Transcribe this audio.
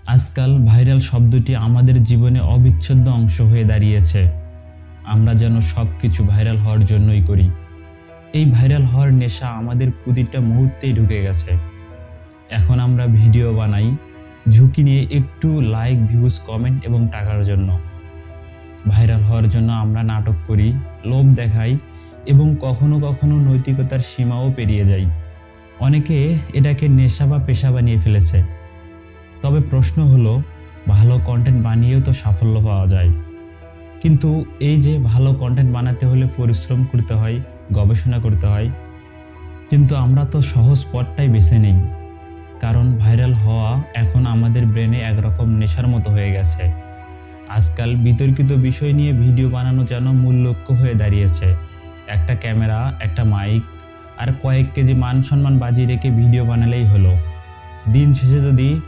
আজকাল ভাইরাল শব্দটি আমাদের জীবনে অবিচ্ছেদ্য অংশ হয়ে দাঁড়িয়েছে। আমরা যেন সবকিছু ভাইরাল হওয়ার জন্যই করি। এই ভাইরাল হওয়ার নেশা আমাদের প্রতিটা মুহূর্তেই ঢুকে গেছে। এখন আমরা ভিডিও বানাই ঝুঁকি নিয়ে, একটু লাইক, ভিউজ, কমেন্ট এবং টাকার জন্য। ভাইরাল হওয়ার জন্য আমরা নাটক করি, লোভ দেখাই এবং কখনো কখনো নৈতিকতার সীমাও পেরিয়ে যাই। অনেকে এটাকে নেশা বা পেশা বানিয়ে ফেলেছে। তবে প্রশ্ন হলো, ভালো কন্টেন্ট বানিয়েও তো সাফল্য পাওয়া যায়। কিন্তু এই যে ভালো কন্টেন্ট বানাতে হলে পরিশ্রম করতে হয়, গবেষণা করতে হয়। কিন্তু আমরা তো সহজ পথটাই বেছে নিই। কারণ ভাইরাল হওয়া এখন আমাদের ব্রেনে একরকম নেশার মতো হয়ে গেছে। আজকাল বিতর্কিত বিষয় নিয়ে ভিডিও বানানো যেন মূল লক্ষ্য হয়ে দাঁড়িয়েছে। একটা ক্যামেরা, একটা মাইক আর কয়েক কেজি মান সম্মান বাজি রেখে ভিডিও বানালেই হলো। দিন শেষে যদি